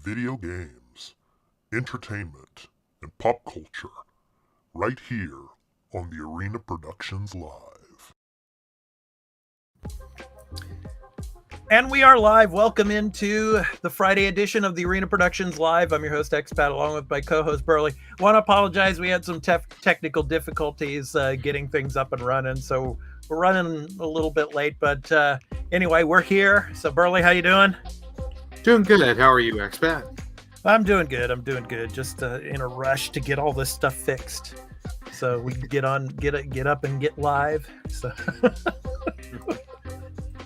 video games, entertainment, and pop culture right here on the Arena Productions Live. And we are live. Welcome into the Friday edition of the Arena Productions Live. I'm your host, Expat, along with my co-host, Burley. Want to apologize. We had some technical difficulties getting things up and running, so we're running a little bit late. But anyway, we're here. So, Burley, how you doing? Doing good. How are you, Expat? I'm doing good. Just in a rush to get all this stuff fixed, so we can get up and get live. So.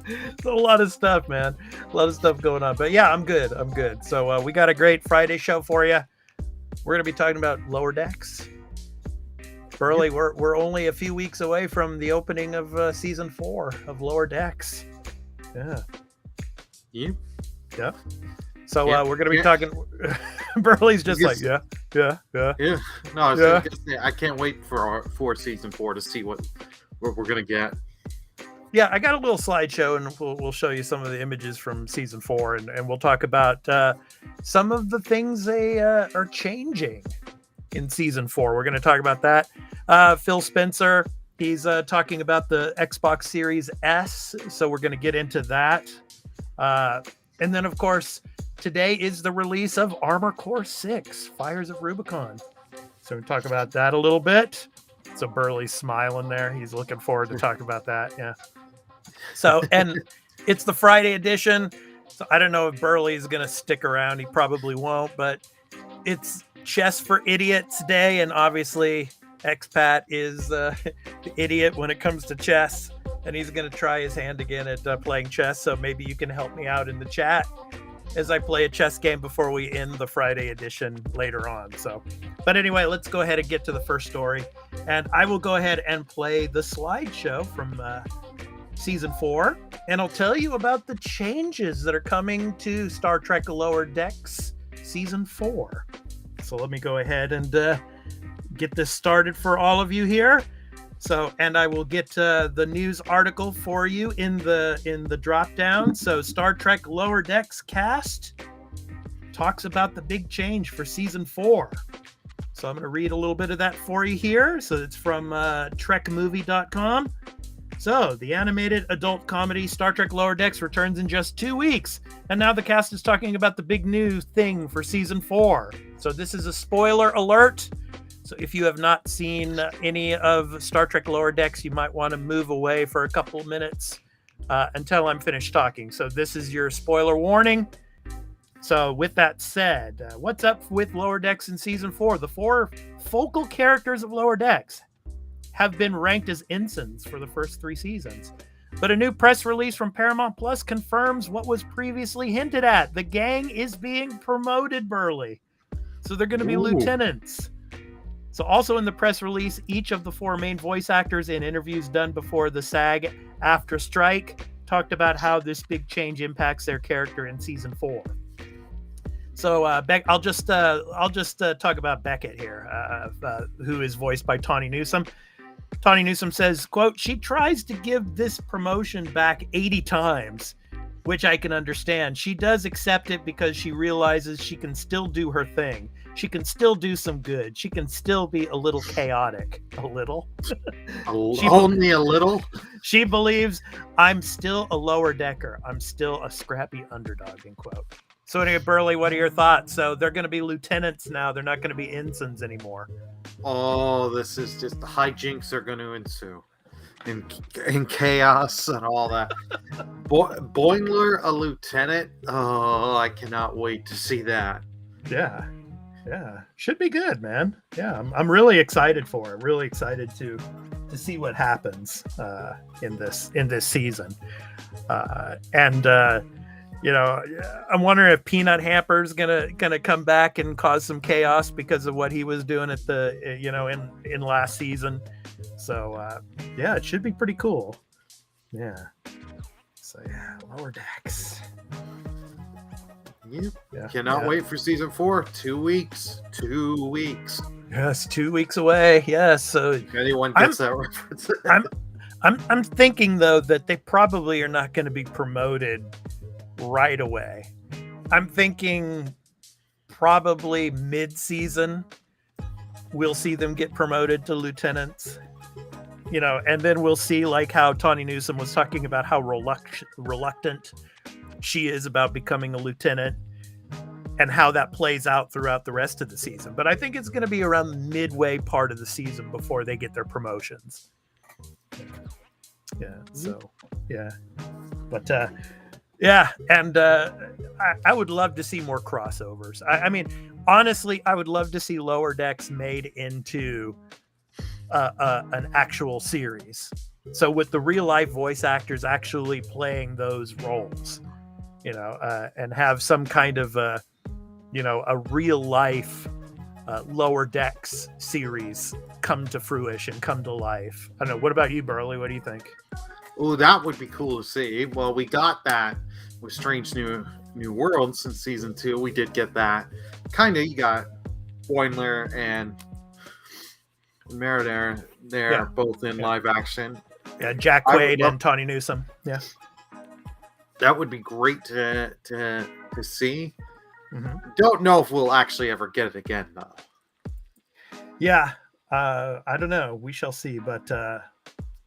It's a lot of stuff, man. A lot of stuff going on. But yeah, I'm good. So we got a great Friday show for you. We're going to be talking about Lower Decks. Burley, we're only a few weeks away from the opening of season 4 of Lower Decks. Yeah. So we're going to be talking. Burley's just like, yeah. No, I was gonna say, I can't wait for season 4 to see what we're going to get. Yeah, I got a little slideshow, and we'll show you some of the images from season 4, and we'll talk about some of the things they are changing in season 4. We're going to talk about that. Phil Spencer, he's talking about the Xbox Series S, so we're going to get into that. And then, of course, today is the release of Armored Core 6, Fires of Rubicon. So we'll talk about that a little bit. So Burley's smiling there. He's looking forward to talk about that. Yeah. So, and it's the Friday edition. So I don't know if Burley's going to stick around. He probably won't, but it's Chess for Idiots Day. And obviously Expat is the idiot when it comes to chess. And he's going to try his hand again at playing chess. So maybe you can help me out in the chat as I play a chess game before we end the Friday edition later on. So, but anyway, let's go ahead and get to the first story. And I will go ahead and play the slideshow from season 4. And I'll tell you about the changes that are coming to Star Trek Lower Decks season 4. So let me go ahead and get this started for all of you here. So, and I will get the news article for you in the drop down. So Star Trek Lower Decks cast talks about the big change for season 4. So I'm going to read a little bit of that for you here. So it's from trekmovie.com. So the animated adult comedy Star Trek Lower Decks returns in just 2 weeks. And now the cast is talking about the big new thing for season 4. So this is a spoiler alert. So if you have not seen any of Star Trek Lower Decks, you might want to move away for a couple of minutes until I'm finished talking. So this is your spoiler warning. So with that said, what's up with Lower Decks in season 4? The 4 focal characters of Lower Decks have been ranked as ensigns for the first 3 seasons. But a new press release from Paramount Plus confirms what was previously hinted at. The gang is being promoted, Burley. So they're going to be lieutenants. So also in the press release, each of the 4 main voice actors in interviews done before the SAG-AFTRA strike talked about how this big change impacts their character in season 4. So I'll just talk about Beckett here, who is voiced by Tawny Newsome. Tawny Newsome says, quote, "She tries to give this promotion back 80 times, which I can understand. She does accept it because she realizes she can still do her thing. She can still do some good. She can still be a little chaotic." A little? Only a little? She believes, "I'm still a lower decker. I'm still a scrappy underdog," end quote. So anyway, Burley, what are your thoughts? So they're going to be lieutenants now. They're not going to be ensigns anymore. Oh, this is just the hijinks are going to ensue. In chaos and all that. Boimler, a lieutenant? Oh, I cannot wait to see that. Yeah. Should be good, man. Yeah, I'm really excited for it. Really excited to see what happens in this season. You know, I'm wondering if Peanut Hamper's gonna come back and cause some chaos because of what he was doing at the in last season. So yeah, it should be pretty cool. Yeah. So yeah, Lower Decks. Cannot wait for season 4. 2 weeks. 2 weeks. Yes, 2 weeks away. Yes. So if anyone gets that reference. I'm thinking though that they probably are not going to be promoted right away. I'm thinking probably mid-season, we'll see them get promoted to lieutenants. And then we'll see, like how Tawny Newsome was talking about how reluctant she is about becoming a lieutenant, and how that plays out throughout the rest of the season. But I think it's going to be around the midway part of the season before they get their promotions. Yeah. So, yeah. But, and I would love to see more crossovers. I mean, honestly, I would love to see Lower Decks made into an actual series. So with the real life voice actors actually playing those roles, and have some kind of a real life Lower Decks series come to fruition, come to life. I don't know. What about you, Burley? What do you think? Oh, that would be cool to see. Well, we got that with Strange New Worlds in season 2. We did get that. Kind of, you got Boimler and Meridair there, both in live action. Yeah, Jack Quaid and Tawny Newsome. Yeah, that would be great to see. Mm-hmm. Don't know if we'll actually ever get it again, though. Yeah, I don't know. We shall see, but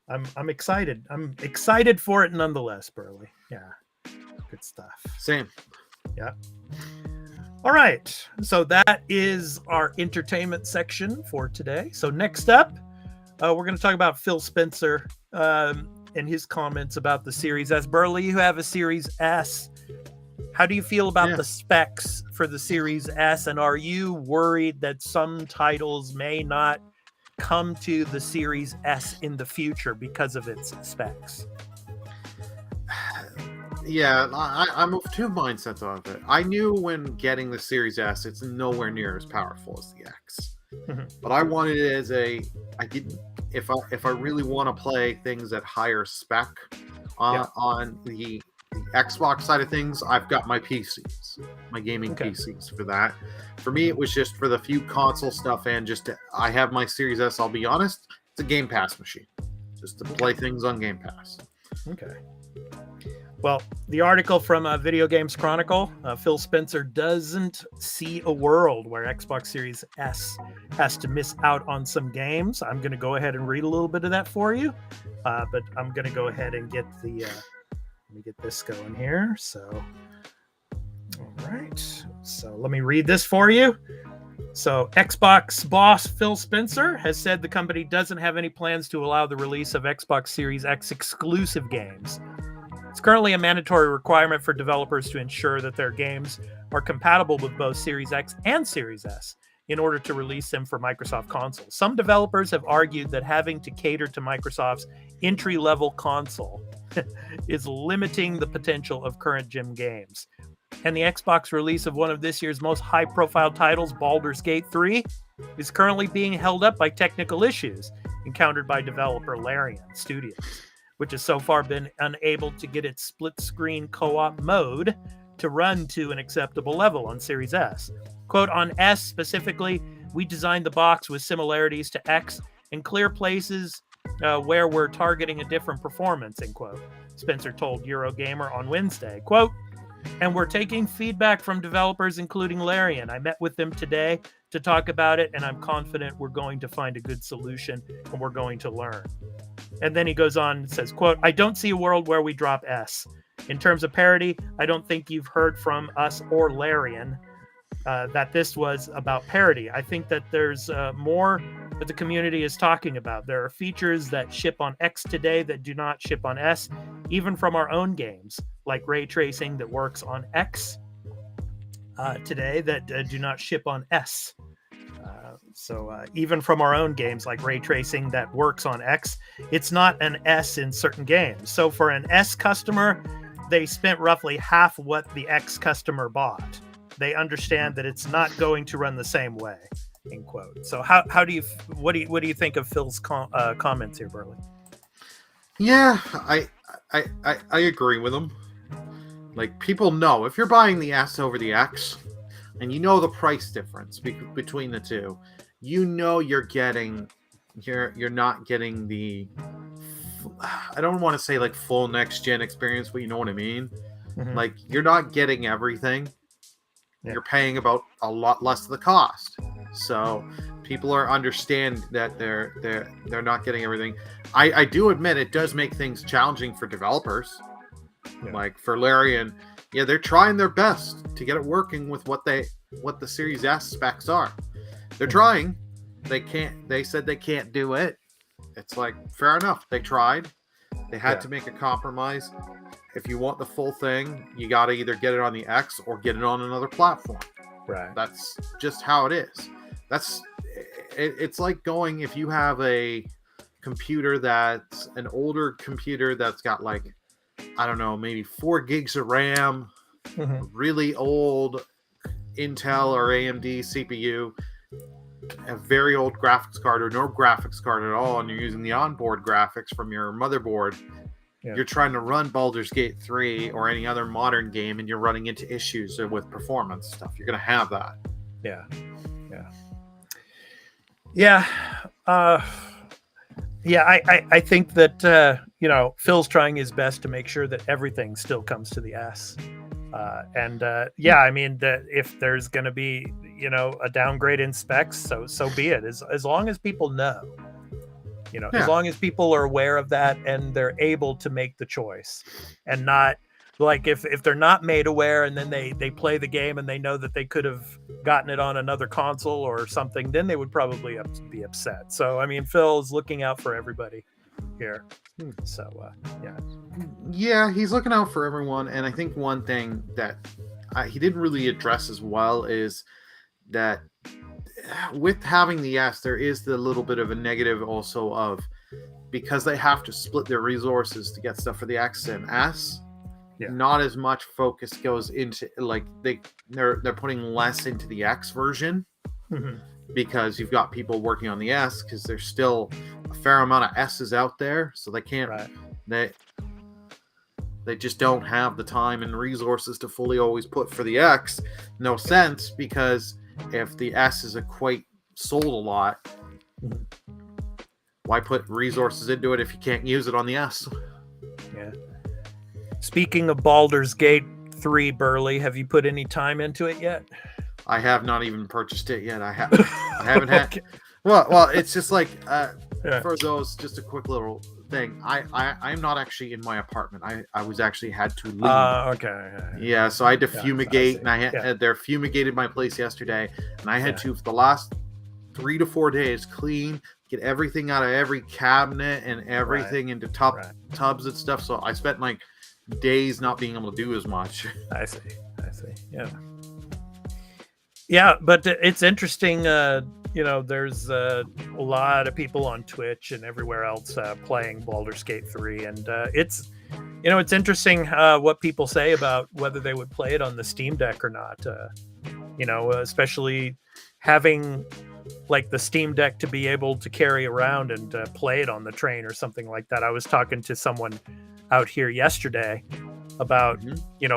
I'm excited. I'm excited for it nonetheless, Burley. Yeah, good stuff. Same. Yeah. All right, so that is our entertainment section for today. So next up, we're going to talk about Phil Spencer and his comments about the Series S. Burley, you have a Series S. How do you feel about the specs for the Series S? And are you worried that some titles may not come to the Series S in the future because of its specs? Yeah, I'm of two mindsets of it. I knew when getting the Series S, it's nowhere near as powerful as the X. But I wanted it as if I really want to play things at higher spec on the Xbox side of things, I've got my PCs, my gaming PCs for that. For me, it was just for the few console stuff, and I have my Series S. I'll be honest, it's a Game Pass machine, just to play things on Game Pass. Okay. Well, the article from Video Games Chronicle, Phil Spencer doesn't see a world where Xbox Series S has to miss out on some games. I'm going to go ahead and read a little bit of that for you, but I'm going to go ahead and get the. Let me get this going here. So, all right. So let me read this for you. So Xbox boss Phil Spencer has said the company doesn't have any plans to allow the release of Xbox Series X exclusive games. It's currently a mandatory requirement for developers to ensure that their games are compatible with both Series X and Series S in order to release them for Microsoft consoles. Some developers have argued that having to cater to Microsoft's entry-level console is limiting the potential of current-gen games. And the Xbox release of one of this year's most high-profile titles, Baldur's Gate 3, is currently being held up by technical issues encountered by developer Larian Studios, which has so far been unable to get its split-screen co-op mode to run to an acceptable level on Series S. Quote, on S specifically, we designed the box with similarities to X and clear places where we're targeting a different performance, end quote, Spencer told Eurogamer on Wednesday. Quote, and we're taking feedback from developers, including Larian. I met with them today to talk about it, and I'm confident we're going to find a good solution, and we're going to learn. And then he goes on and says, quote, I don't see a world where we drop S. In terms of parity, I don't think you've heard from us or Larian that this was about parity. I think that there's more that the community is talking about. There are features that ship on X today that do not ship on S, even from our own games, like ray tracing that works on X today that do not ship on S. So even from our own games, like ray tracing that works on X, it's not an S in certain games. So for an S customer, they spent roughly half what the X customer bought. They understand that it's not going to run the same way, end quote. So what do you think of Phil's comments here, Burley? Yeah, I agree with him. Like, people know if you're buying the S over the X, and you know the price difference between the two, you know you're not getting the, I don't want to say like full next gen experience, but you know what I mean. Mm-hmm. Like, you're not getting everything. Yeah. You're paying about a lot less of the cost. So people are understand that they're not getting everything. I do admit it does make things challenging for developers. Yeah. Like for Larian, yeah, they're trying their best to get it working with what the Series S specs are. They're trying. They said they can't do it. It's like, fair enough. They tried. They had to make a compromise. If you want the full thing, you got to either get it on the X or get it on another platform. Right. That's just how it is. It's like going, if you have a computer that's an older computer that's got like, I don't know, maybe 4 gigs of RAM, really old Intel or AMD CPU, a very old graphics card or no graphics card at all, and you're using the onboard graphics from your motherboard. You're trying to run Baldur's Gate 3 or any other modern game, and you're running into issues with performance stuff. You're going to have that. I think that Phil's trying his best to make sure that everything still comes to the S. I mean, that if there's going to be a downgrade in specs, so be it. As long as people know, as long as people are aware of that and they're able to make the choice, and not like if they're not made aware and then they play the game and they know that they could have gotten it on another console or something, then they would probably be upset. So I mean, Phil's looking out for everybody here. So he's looking out for everyone. And I think one thing that he didn't really address as well is that with having the S, there is the little bit of a negative also of, because they have to split their resources to get stuff for the X and S. Not as much focus goes into, like, they're putting less into the X version because you've got people working on the S, because there's still a fair amount of S's out there, so they can't they just don't have the time and resources to fully always put for the X. No sense, because if the S is quite sold a lot, why put resources into it if you can't use it on the S? Speaking of Baldur's Gate 3, Burley, have you put any time into it yet? I have not even purchased it yet. I haven't had. Well, it's just like for those, just a quick little thing. I'm not actually in my apartment. I was actually had to leave. Yeah, so I had to fumigate, and they fumigated my place yesterday, and I had to, for the last 3 to 4 days, clean, get everything out of every cabinet and everything into tubs and stuff. So I spent like days not being able to do as much. I see. Yeah, but it's interesting. There's a lot of people on Twitch and everywhere else playing Baldur's Gate 3, and it's interesting what people say about whether they would play it on the Steam Deck or not. Especially having like the Steam Deck to be able to carry around and play it on the train or something like that. I was talking to someone out here yesterday about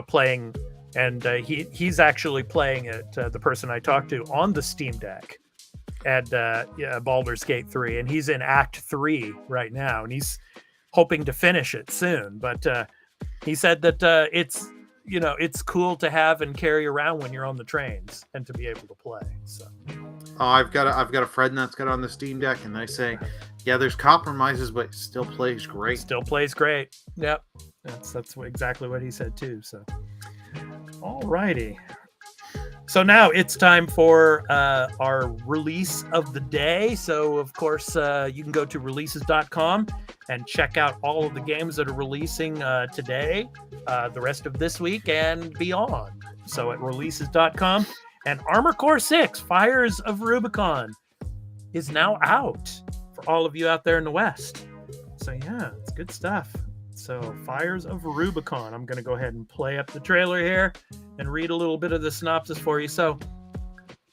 playing, and he's actually playing it, the person I talked to, on the Steam Deck at Baldur's Gate 3, and he's in Act 3 right now, and he's hoping to finish it soon. But he said that it's cool to have and carry around when you're on the trains and to be able to play. So I've got a friend that's got it on the Steam Deck, and they say, there's compromises, but it still plays great. Yep, that's exactly what he said too. So, alrighty. So now it's time for our release of the day. So of course you can go to releases.com and check out all of the games that are releasing today, the rest of this week and beyond. So at releases.com, and Armored Core 6 Fires of Rubicon is now out for all of you out there in the West. So yeah, it's good stuff. So Fires of Rubicon. I'm going to go ahead and play up the trailer here and read a little bit of the synopsis for you. So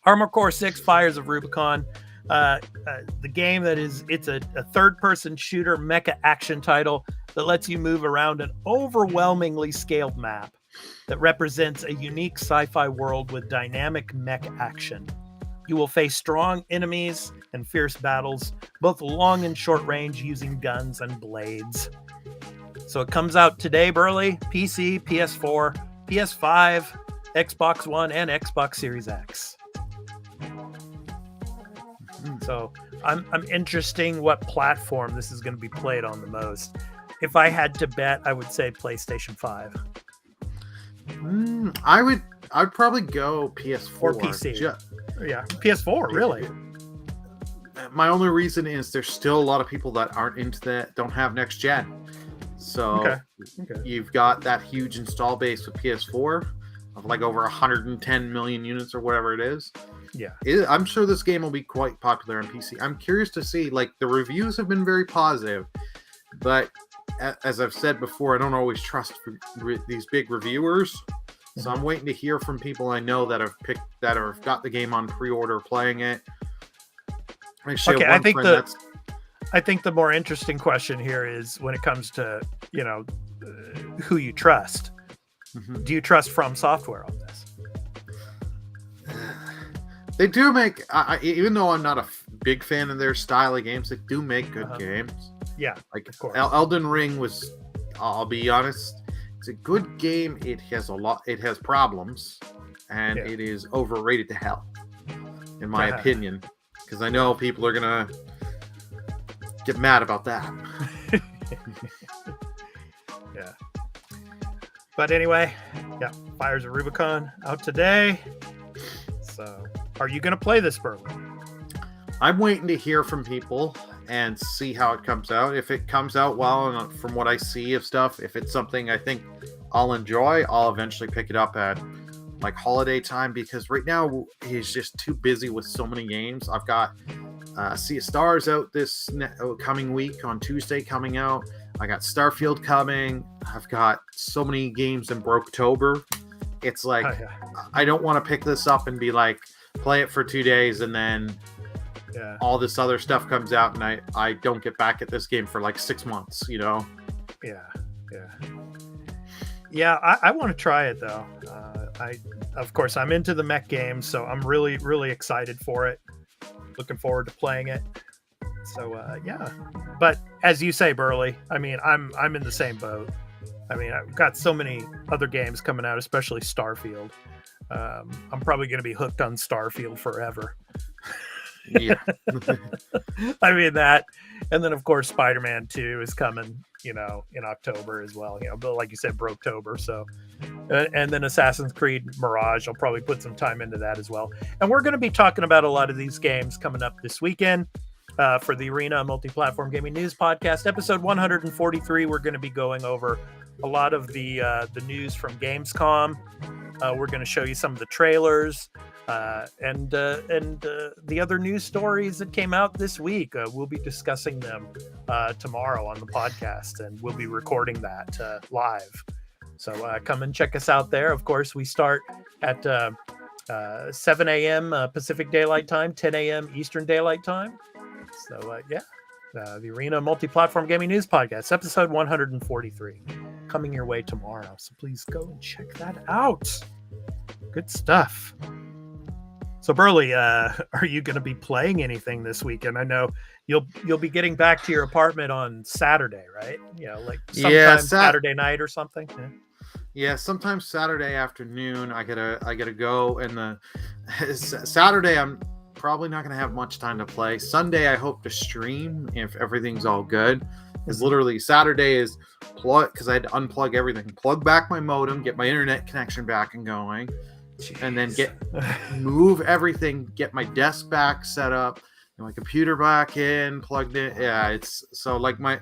Armored Core 6 Fires of Rubicon, the game it's a third-person shooter mecha action title that lets you move around an overwhelmingly scaled map that represents a unique sci-fi world with dynamic mech action. You will face strong enemies and fierce battles, both long and short range, using guns and blades. So it comes out today, Burley. PC, PS4, PS5, Xbox One and Xbox Series X. So I'm interesting what platform this is going to be played on the most. If I had to bet, I would say PlayStation 5 I'd probably go PS4 or PC. Yeah, PS4, really. My only reason is there's still a lot of people that aren't into that, don't have next gen. So Okay. you've got that huge install base with PS4 of like over 110 million units or whatever it is. Yeah. I'm sure this game will be quite popular on PC. I'm curious to see, like, the reviews have been very positive, but as I've said before, I don't always trust these big reviewers. So I'm waiting to hear from people I know that have got the game on pre-order, playing it. Actually, Okay, I think the more interesting question here is when it comes to, who you trust. Mhm. Do you trust From Software on this? They do make, even though I'm not a big fan of their style of games, they do make good games. Yeah, like of course. Elden Ring was, I'll be honest, it's a good game. It has problems, and it is overrated to hell, in my opinion. Because I know people are gonna get mad about that. Yeah. But anyway, Fires of Rubicon out today. So, are you gonna play this, Burley? I'm waiting to hear from people and see how it comes out. If it comes out well, and from what I see of stuff, if it's something I think I'll enjoy, I'll eventually pick it up at like holiday time, because right now he's just too busy with so many games. I've got Sea of Stars out this coming week on Tuesday coming out. I got Starfield coming. I've got so many games in Broketober. It's like, I don't want to pick this up and be like, play it for 2 days and then all this other stuff comes out and I don't get back at this game for like 6 months, Yeah. I want to try it though. Of course, I'm into the mech games, so I'm really, really excited for it. Looking forward to playing it. So but as you say, Burley, I mean, I'm in the same boat. I mean, I've got so many other games coming out, especially Starfield. I'm probably going to be hooked on Starfield forever. Yeah. I mean that, and then of course Spider-Man 2 is coming, in October as well. But like you said, Broketober. So, and then Assassin's Creed Mirage. I'll probably put some time into that as well. And we're going to be talking about a lot of these games coming up this weekend for the Arena Multi-Platform Gaming News Podcast, episode 143. We're going to be going over a lot of the news from Gamescom. We're going to show you some of the trailers. And the other news stories that came out this week. We'll be discussing them tomorrow on the podcast, and we'll be recording that live. So come and check us out there. Of course, we start at 7 a.m. Pacific Daylight Time, 10 a.m. Eastern Daylight Time. So the Arena Multi-Platform Gaming News Podcast, episode 143, coming your way tomorrow. So please go and check that out. Good stuff. So Burley, are you going to be playing anything this weekend? I know you'll be getting back to your apartment on Saturday, right? Like sometime Saturday night or something. Yeah, sometimes Saturday afternoon. I gotta go, and Saturday I'm probably not gonna have much time to play. Sunday I hope to stream if everything's all good. Because literally Saturday is plug, because I had to unplug everything, plug back my modem, get my internet connection back and going. Jeez. And then move everything, get my desk back set up, my computer back in, plugged in. Yeah, it's so like my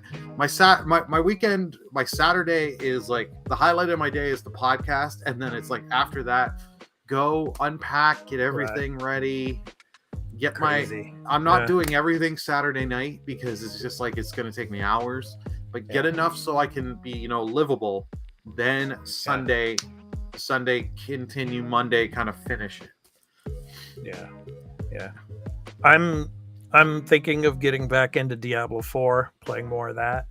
weekend, my Saturday is like the highlight of my day is the podcast, and then it's like after that, go unpack, get everything ready, get Crazy. I'm not doing everything Saturday night because it's just like it's gonna take me hours, but get enough so I can be livable. Then Sunday continue, Monday kind of finish it. Yeah. I'm thinking of getting back into Diablo 4, playing more of that.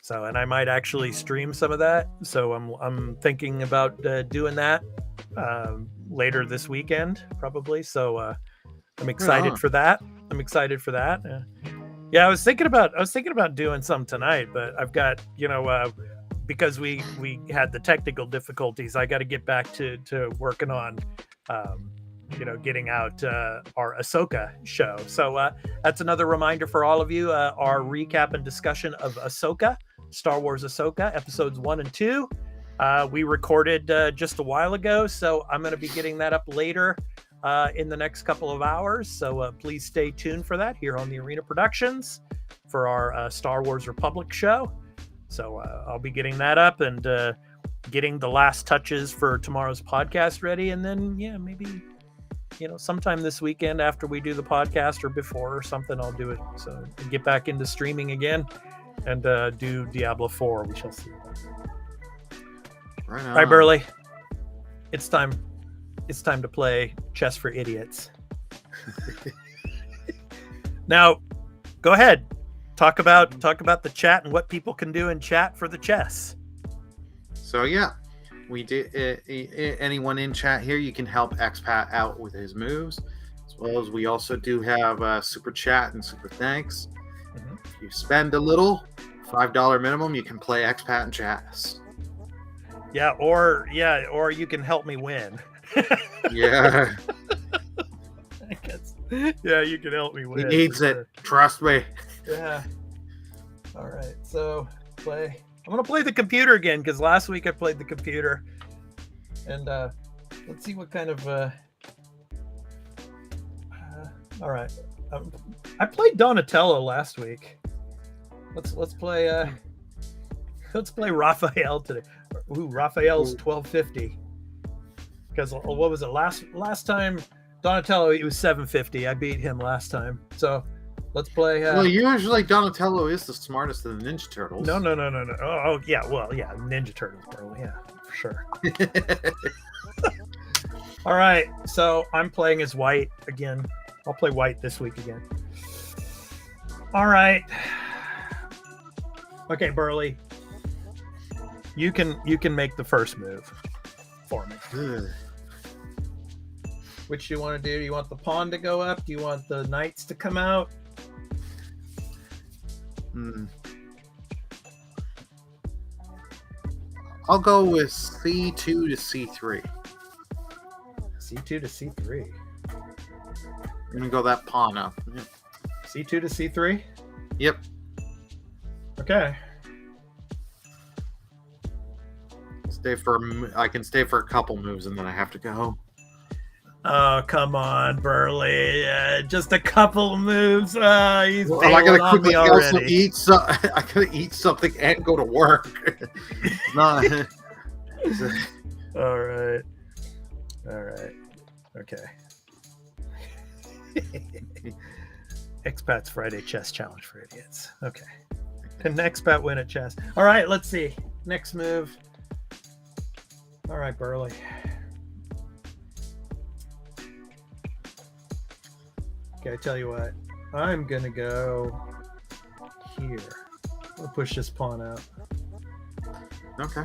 So, and I might actually stream some of that. So I'm thinking about doing that later this weekend, probably. So I'm excited for that. I was thinking about doing some tonight, but I've got because we had the technical difficulties, I got to get back to working on, getting out our Ahsoka show. So that's another reminder for all of you. Our recap and discussion of Ahsoka, Star Wars Ahsoka, episodes 1 and 2. We recorded just a while ago, so I'm going to be getting that up later in the next couple of hours. So please stay tuned for that here on the Arena Productions for our Star Wars Republic show. So I'll be getting that up and getting the last touches for tomorrow's podcast ready. And then, maybe, sometime this weekend after we do the podcast or before or something, I'll do it. So get back into streaming again and do Diablo 4. We shall see. Right on. All right, Burley. It's time to play Chess for Idiots. Now, go ahead. Talk about the chat and what people can do in chat for the chess. So we did. Anyone in chat here, you can help Expat out with his moves, as well as we also do have super chat and super thanks. Mm-hmm. If you spend a little, $5 minimum, you can play Expat and chess. Or you can help me win. Yeah. I guess. Yeah, you can help me win. He needs it. Trust me. Yeah. All right. So play. I'm gonna play the computer again because last week I played the computer, and let's see what kind of. All right. I played Donatello last week. Let's play. Let's play Raphael today. Ooh, Raphael's 1250. Because what was it last time? Donatello, he was 750. I beat him last time. So let's play. Well, usually Donatello is the smartest of the Ninja Turtles. No. Oh, yeah. Well, yeah. Ninja Turtles, bro. Yeah, for sure. All right. So I'm playing as white again. I'll play white this week again. All right. Okay, Burley. You can make the first move for me. Which do you want to do? Do you want the pawn to go up? Do you want the knights to come out? I'll go with C2 to C3. C2 to C3. I'm gonna go that pawn up. Yep. C2 to C3? Yep. Okay. I can stay for a couple moves and then I have to go. Oh, come on, Burley. Just a couple of moves. He's I gotta quickly also eat. I gotta eat something and go to work. Not. All right. Okay. Expat's Friday Chess Challenge for Idiots. Okay. Can Expat win at chess? All right, let's see. Next move. All right, Burley. Okay, I tell you what. I'm going to go here. I'll push this pawn out. Okay.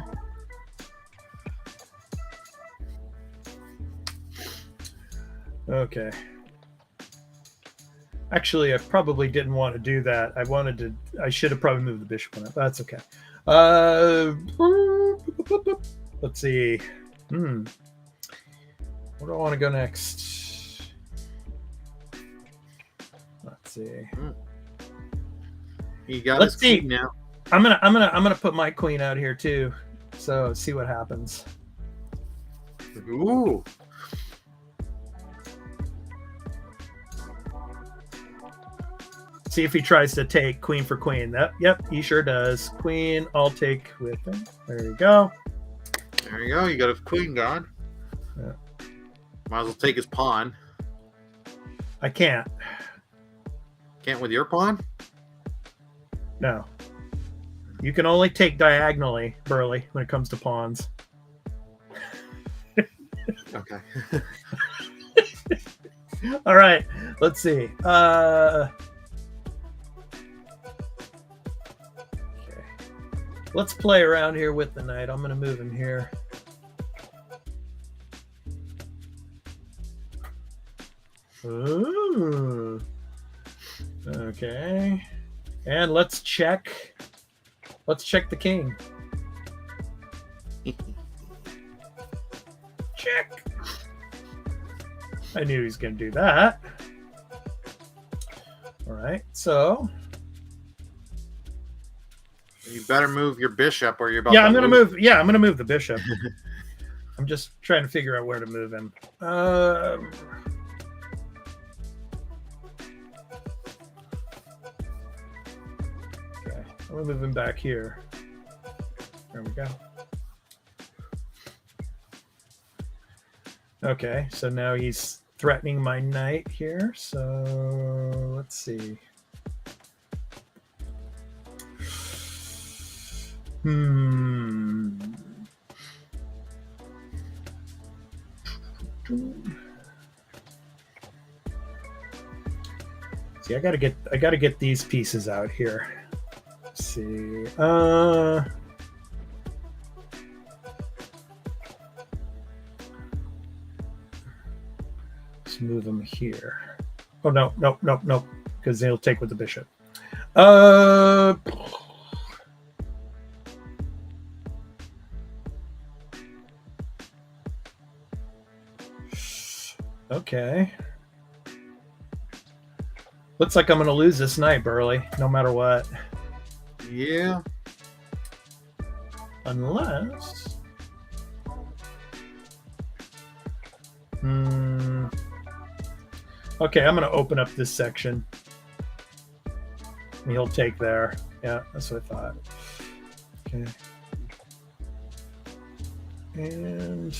Okay. Actually, I probably didn't want to do that. I should have probably moved the bishop one up. That's okay. Let's see. Where do I want to go next? Let's see. You got Let's his see. queen now. I'm gonna put my queen out here too. So see what happens. Ooh. See if he tries to take queen for queen. Yep, he sure does. Queen, I'll take with him. There you go. There you go. You got his queen gone. Yeah. Might as well take his pawn. I can't. Can't with your pawn? No. You can only take diagonally, Burley, when it comes to pawns. Okay. All right. Let's see. Okay. Let's play around here with the knight. I'm going to move him here. Ooh. Okay. And let's check the king. Check. I knew he was going to do that. All right, so You better move your bishop, or you're about. yeah, to I'm gonna lose. move. Yeah, I'm gonna move the bishop. I'm just trying to figure out where to move him. Okay, I'm gonna move him back here. There we go. Okay, so now he's threatening my knight here. So let's see. See, I gotta get these pieces out here. Let's see. Let's move them here. Oh no, because they'll take with the bishop. Okay. Looks like I'm going to lose this knight, Burley, no matter what. Yeah. Unless... Okay, I'm going to open up this section. He'll take there. Yeah, that's what I thought. Okay. And...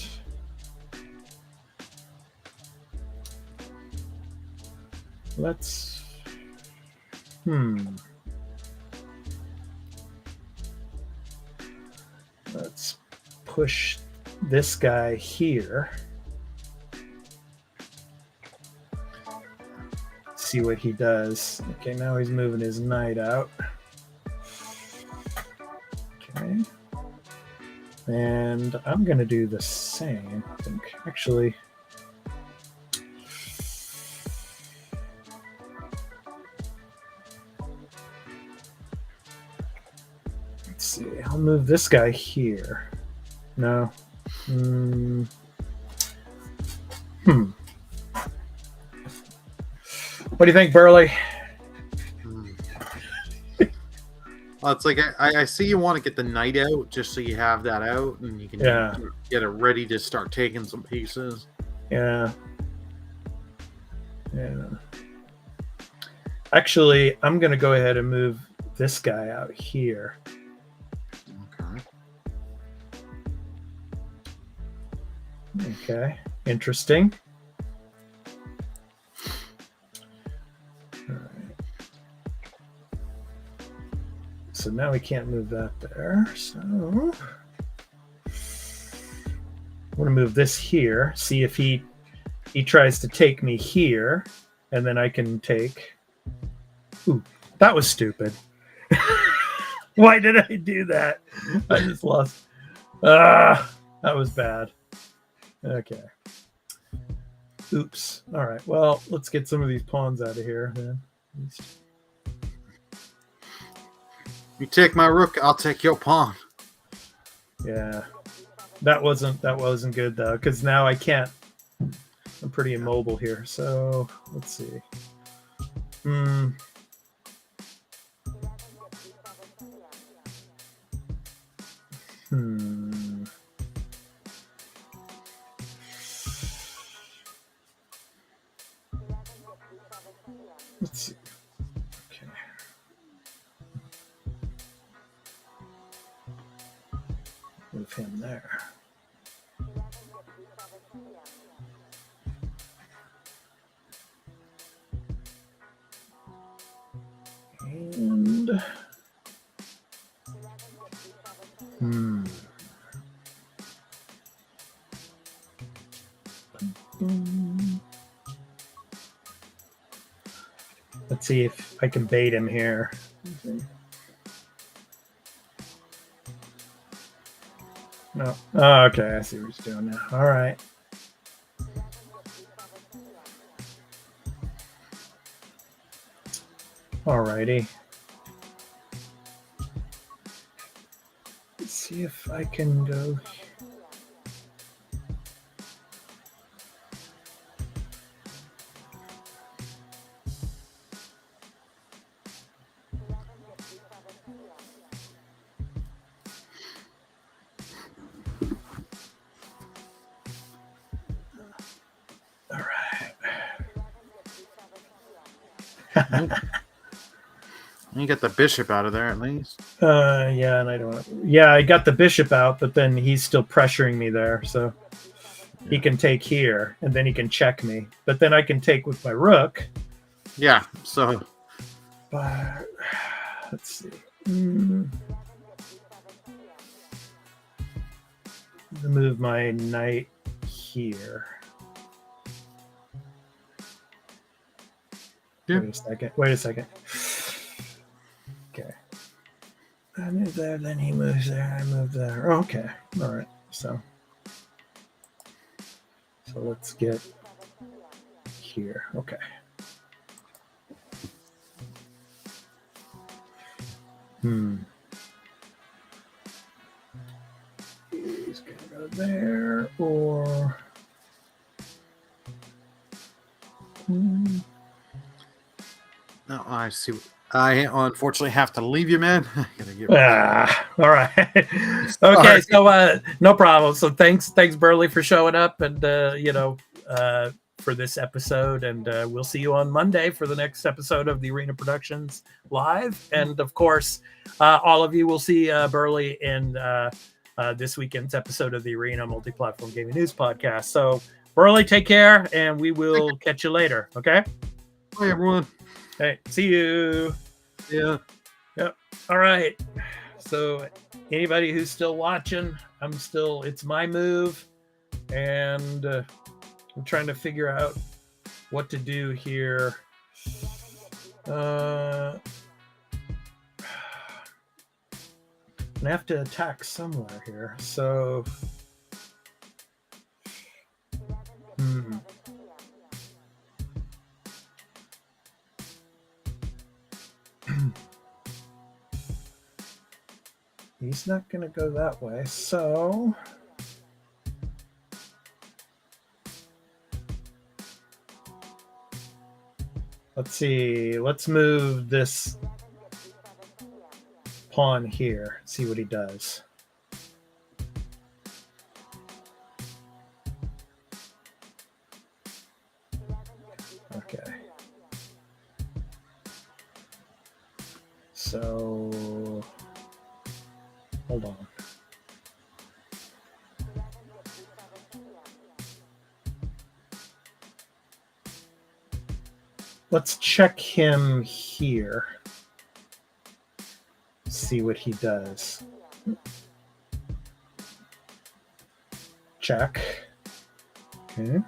let's... Let's push this guy here. See what he does. Okay, now he's moving his knight out. Okay. And I'm going to do the same, I think. Actually... let's see. I'll move this guy here. No. What do you think, Burley? Well, it's like I see you want to get the knight out just so you have that out and you can get it ready to start taking some pieces. Yeah. Actually, I'm going to go ahead and move this guy out here. Okay, interesting. All right. So now we can't move that there. So I'm going to move this here. See if he tries to take me here, and then I can take. Ooh, that was stupid. Why did I do that? I just lost. That was bad. Okay. Oops. All right. Well, let's get some of these pawns out of here then. You take my rook, I'll take your pawn. Yeah. That wasn't good though, because now I can't. I'm pretty immobile here. So let's see. Let's see. Okay. Move him there. And let's see if I can bait him here. No. Oh, okay, I see what he's doing now. All right. Alrighty. Let's see if I can go. You get the bishop out of there at least. Yeah, and I don't. Yeah, I got the bishop out, but then he's still pressuring me there, so he can take here, and then he can check me. But then I can take with my rook. Yeah. So. But let's see. Move my knight here. Yeah. Wait a second. Okay. I move there, then he moves there. I move there. Okay. All right. So let's get here. Okay. He's gonna go there, or No, I see. I unfortunately have to leave you, man. I gotta get all right. Okay, so no problem. So thanks, Burley, for showing up, and for this episode, and we'll see you on Monday for the next episode of the Arena Productions Live, and of course, all of you will see Burley in this weekend's episode of the Arena Multi-Platform Gaming News Podcast. So Burley, take care, and we will catch you later. Okay. Bye, everyone. Hey, see you. Yeah. Yep. All right. So anybody who's still watching, it's my move, and I'm trying to figure out what to do here. I have to attack somewhere here. So he's not going to go that way. So let's see. Let's move this pawn here. See what he does. Okay. So hold on. Let's check him here. See what he does. Check. Okay.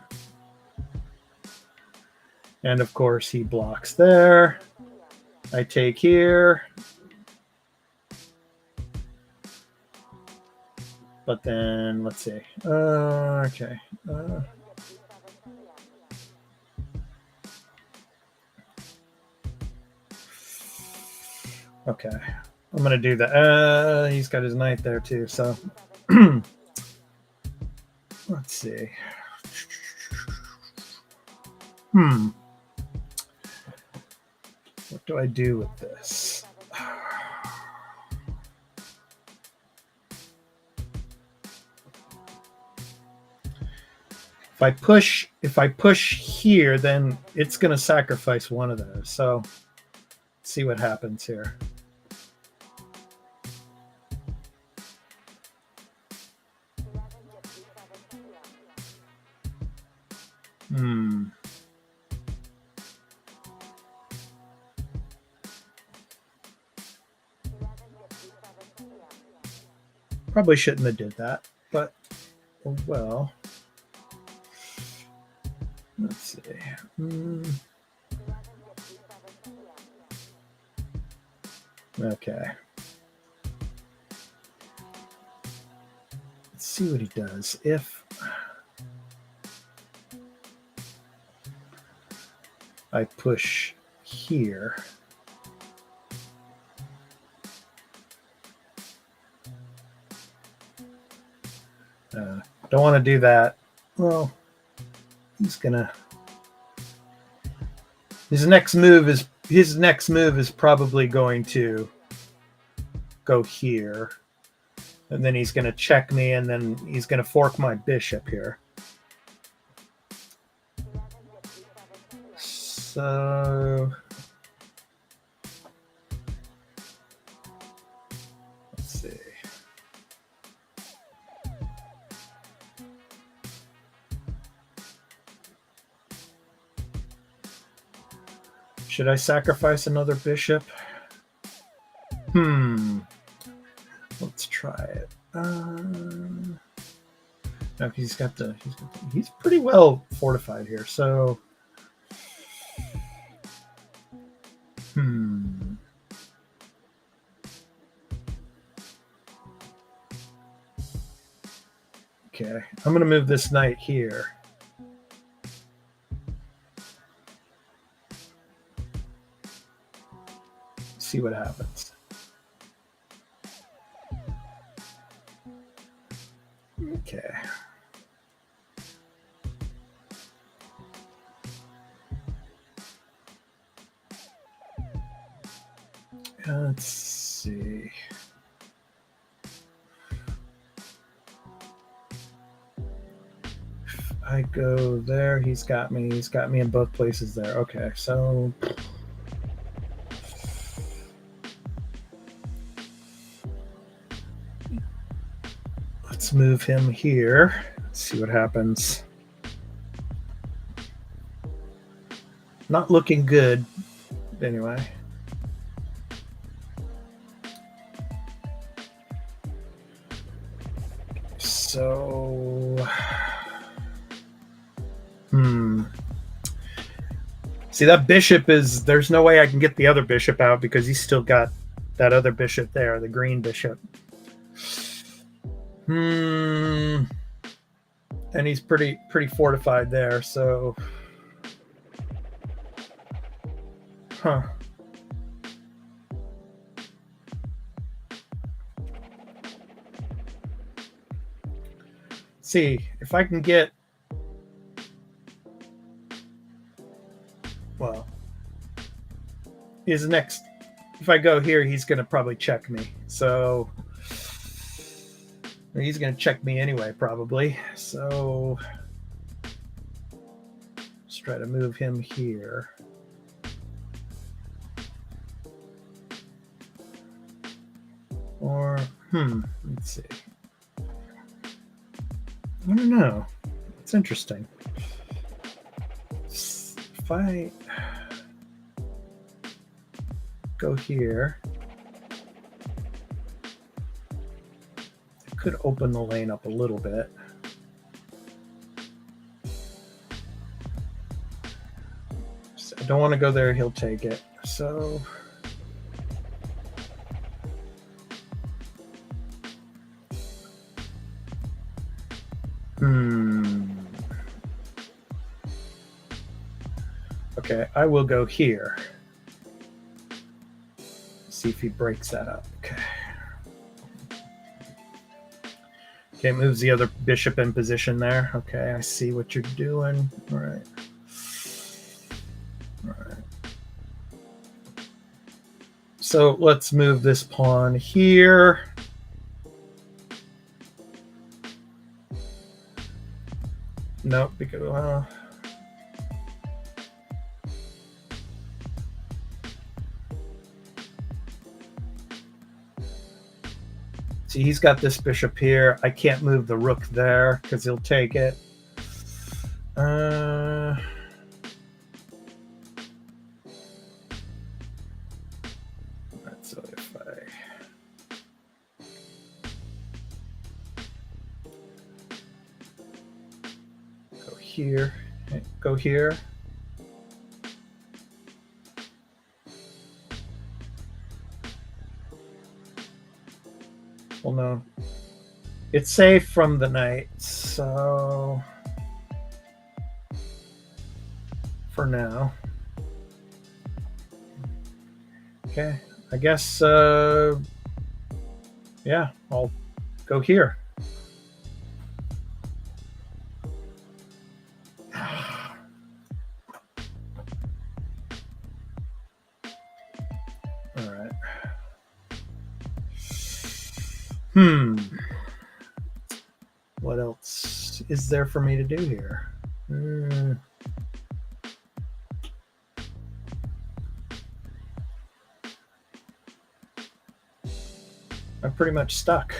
And of course he blocks there. I take here. But then let's see. Okay. Okay. I'm gonna do that. He's got his knight there too. So let's see. What do I do with this? If I push here, then it's going to sacrifice one of those. So let's see what happens here. Probably shouldn't have did that, but oh well. Let's see. Okay. Let's see what he does. If I push here, don't want to do that. Well, he's gonna. His next move is probably going to go here, and then he's gonna check me, and then he's gonna fork my bishop here. So Should I sacrifice another bishop? Let's try it. No, he's pretty well fortified here. So, Okay, I'm going to move this knight here. See what happens. Okay. Let's see. If I go there, he's got me. He's got me in both places there. Okay, so let's move him here. See what happens. Not looking good, anyway. So, see, that bishop is, there's no way I can get the other bishop out because he's still got that other bishop there, the green bishop. And he's pretty fortified there, so. See if I can get, well, his next, if I go here, he's going to probably check me. So he's going to check me anyway, probably. So let's try to move him here. Or, let's see. I don't know. It's interesting. If I go here, I could open the lane up a little bit. So I don't want to go there. He'll take it. So okay, I will go here. See if he breaks that up. Okay, moves the other bishop in position there. Okay, I see what you're doing. All right. So let's move this pawn here. Nope, because see, he's got this bishop here. I can't move the rook there because he'll take it. Right, so if I go here, go here. Well, no, it's safe from the knight, so for now. Okay, I guess, yeah, I'll go here. All right. What else is there for me to do here? I'm pretty much stuck.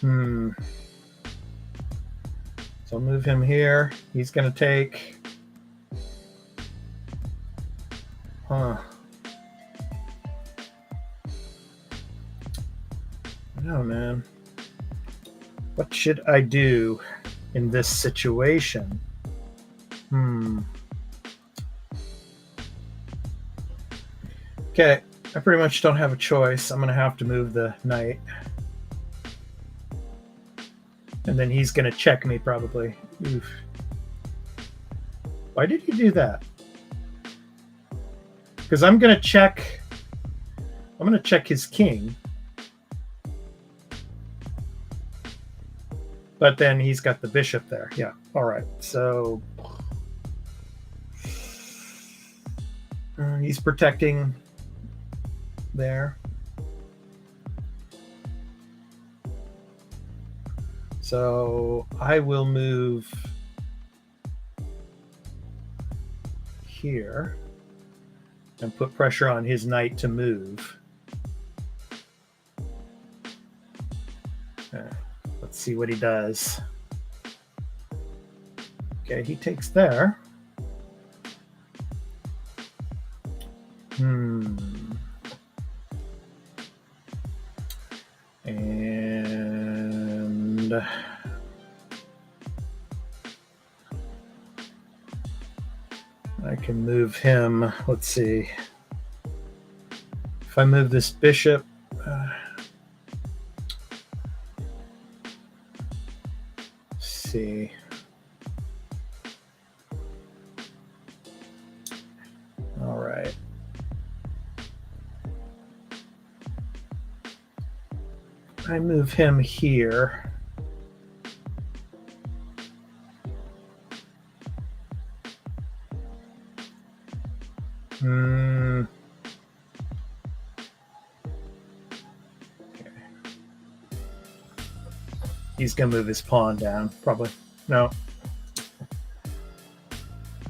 So I'll move him here. He's going to take... No, man. What should I do in this situation? Okay, I pretty much don't have a choice. I'm going to have to move the knight. And then he's going to check me, probably. Oof. Why did he do that? Because I'm going to check... I'm going to check his king. But then he's got the bishop there. Yeah. All right. So he's protecting there. So I will move here and put pressure on his knight to move. Let's see what he does. Okay, he takes there. And I can move him. Let's see. If I move this bishop, see. All right. I move him here. He's going to move his pawn down, probably. No.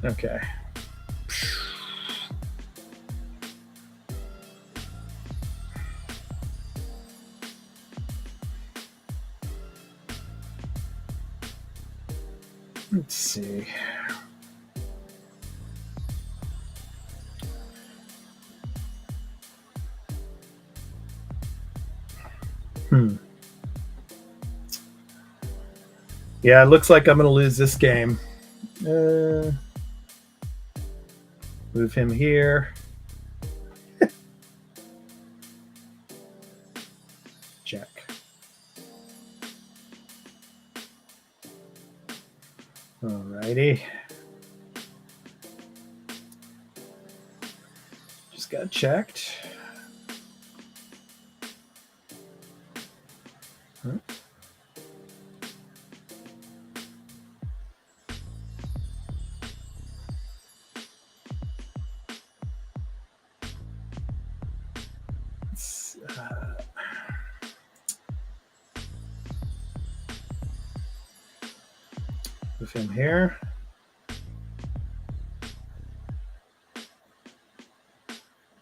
Okay. Let's see. Yeah, it looks like I'm going to lose this game. Move him here. Check. Alrighty. Just got checked. Huh? Move him here.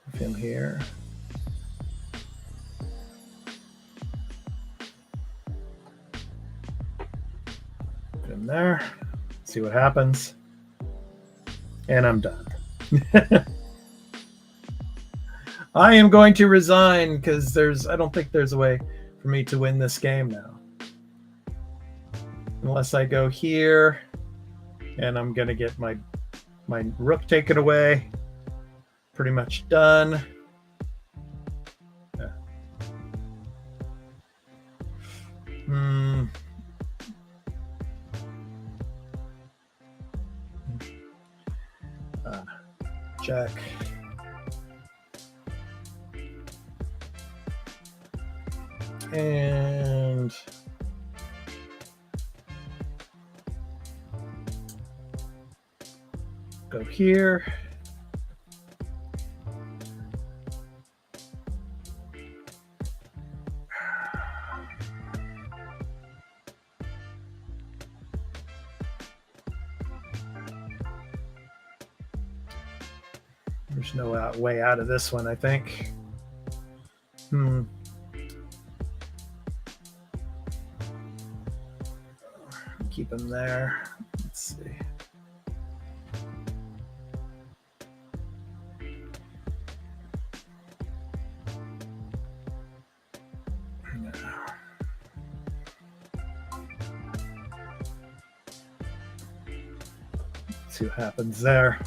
Move him here. Put him there. See what happens. And I'm done. I am going to resign because I don't think there's a way for me to win this game now. Unless I go here and I'm going to get my rook taken away. Pretty much done. Yeah. Check. And go here. There's no way out of this one, I think. keep him there. Let's see. See what happens there.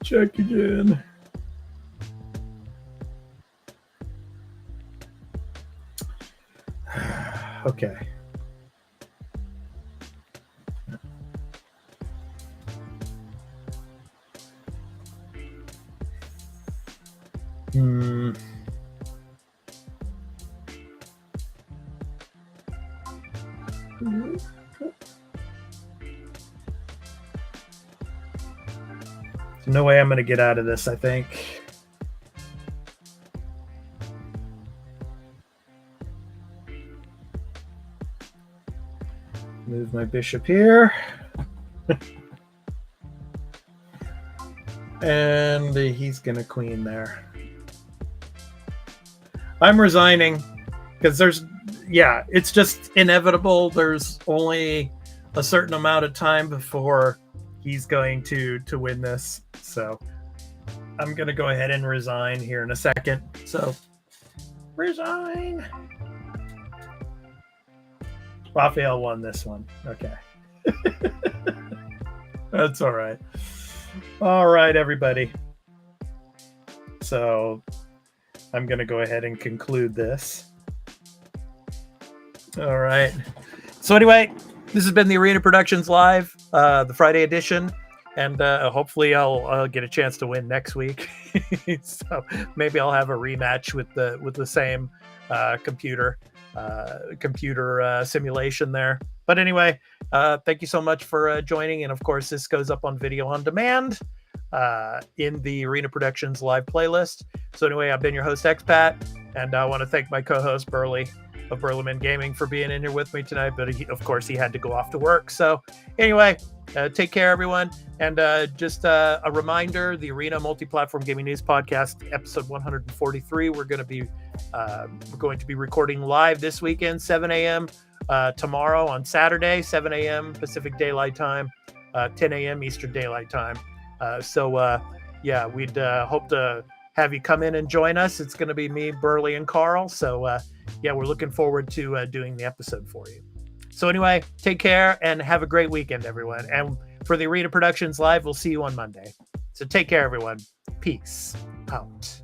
Check again. Okay. No way I'm going to get out of this, I think. Move my bishop here. And he's going to queen there. I'm resigning because it's just inevitable. There's only a certain amount of time before he's going to win this. So I'm going to go ahead and resign here in a second. So resign. Raphael won this one. Okay. That's all right. All right, everybody. So I'm going to go ahead and conclude this. All right. So anyway, this has been the Arena Productions Live, the Friday edition. And hopefully I'll get a chance to win next week. So maybe I'll have a rematch with the same computer simulation there. But anyway, thank you so much for joining. And of course, this goes up on video on demand in the Arena Productions Live playlist. So anyway, I've been your host, Expat, and I want to thank my co-host, Burley of Burleman Gaming, for being in here with me tonight. But of course, he had to go off to work. So anyway, take care, everyone. And just a reminder, the Arena Multi-Platform Gaming News Podcast, episode 143, we're going to be recording live this weekend, 7 a.m. Tomorrow on Saturday, 7 a.m. Pacific Daylight Time, 10 a.m. Eastern Daylight Time. We'd hope to have you come in and join us. It's going to be me, Burley, and Carl. So, we're looking forward to doing the episode for you. So anyway, take care and have a great weekend, everyone. And for the Arena Productions Live, we'll see you on Monday. So take care, everyone. Peace out.